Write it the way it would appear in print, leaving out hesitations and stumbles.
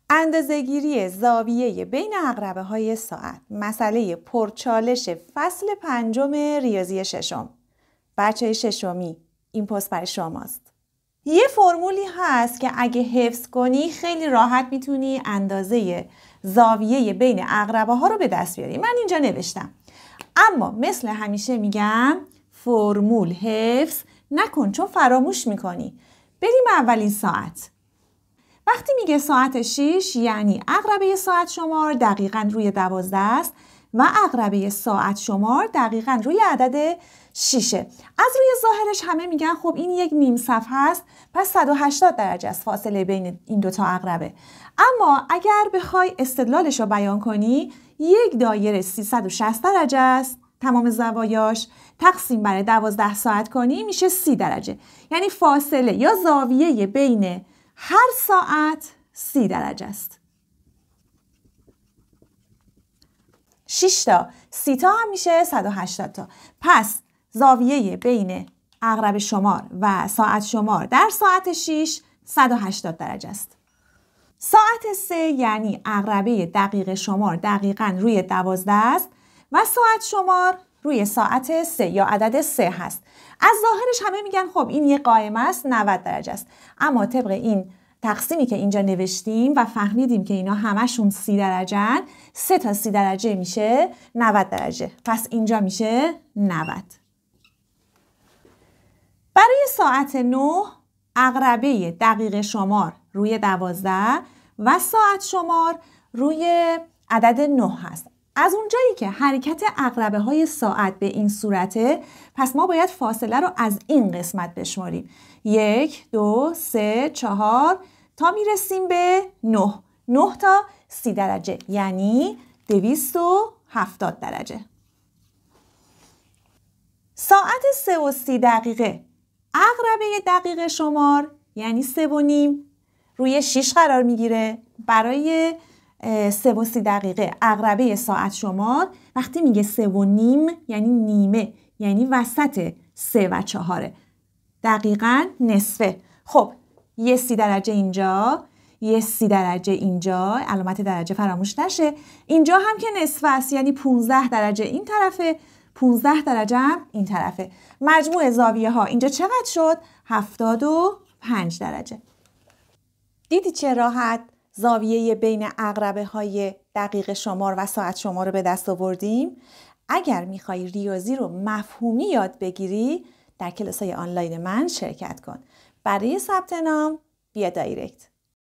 اندازه‌گیری زاویه بین عقربه‌های ساعت. مسئله پرچالش فصل 5 ریاضی ششم. بچه ششمی، این پست برای شماست. یه فرمولی هست که اگه حفظ کنی خیلی راحت میتونی اندازه زاویه بین عقربه‌ها رو به دست بیاری. من اینجا نوشتم. اما مثل همیشه میگم فرمول حفظ نکن چون فراموش میکنی. بریم اولین ساعت. وقتی میگه ساعت 6 یعنی عقربه ساعت شمار دقیقاً روی 12 است و عقربه ساعت شمار دقیقاً روی عدد 6. از روی ظاهرش همه میگن خب این یک نیم صفحه است، پس 180 درجه است فاصله بین این دوتا عقربه. اما اگر بخوای استدلالش رو بیان کنی، یک دایره 360 درجه است تمام زوایاش، تقسیم بر 12 ساعت کنی میشه 30 درجه. یعنی فاصله یا زاویه بین هر ساعت 30 درجه است. 6 تا 30 تا هم میشه 180 تا. پس زاویه بین عقربه شمار و ساعت شمار در ساعت 6 180 درجه است. ساعت 3 یعنی عقربه دقیقه شمار دقیقاً روی 12 است و ساعت شمار روی ساعت 3 یا عدد 3 هست. از ظاهرش همه میگن خب این یک قائمه است 90 درجه است. اما طبق این تقسیمی که اینجا نوشتیم و فهمیدیم که اینا همشون 30 درجه هن، 3 تا 30 درجه میشه 90 درجه. پس اینجا میشه 90. برای ساعت 9 عقربه دقیقه شمار روی 12 و ساعت شمار روی عدد 9 هست. از اونجایی که حرکت عقربه های ساعت به این صورته، پس ما باید فاصله رو از این قسمت بشماریم. 1 2 3 4 تا میرسیم به 9. 9 تا 30 درجه یعنی 270 درجه. ساعت 3 و 30 دقیقه عقربه دقیقه شمار یعنی 3 و نیم روی 6 قرار میگیره. برای 3 و 30 دقیقه عقربه ساعت شمار وقتی میگه 3 و نیم یعنی نیمه، یعنی وسط 3 و 4، دقیقاً نصفه. خب یه 30 درجه اینجا، یه 30 درجه اینجا، علامت درجه فراموش نشه. اینجا هم که نصفه است یعنی 15 درجه این طرفه، 15 درجه هم این طرفه. مجموع زاویه ها اینجا چقدر شد؟ 75 درجه. دیدی چه راحت زاویه بین عقربه های دقیقه شمار و ساعت شمار رو به دست آوردیم؟ اگر میخوای ریاضی رو مفهومی یاد بگیری در کلاس‌های آنلاین من شرکت کن. برای ثبت نام بیا دایرکت.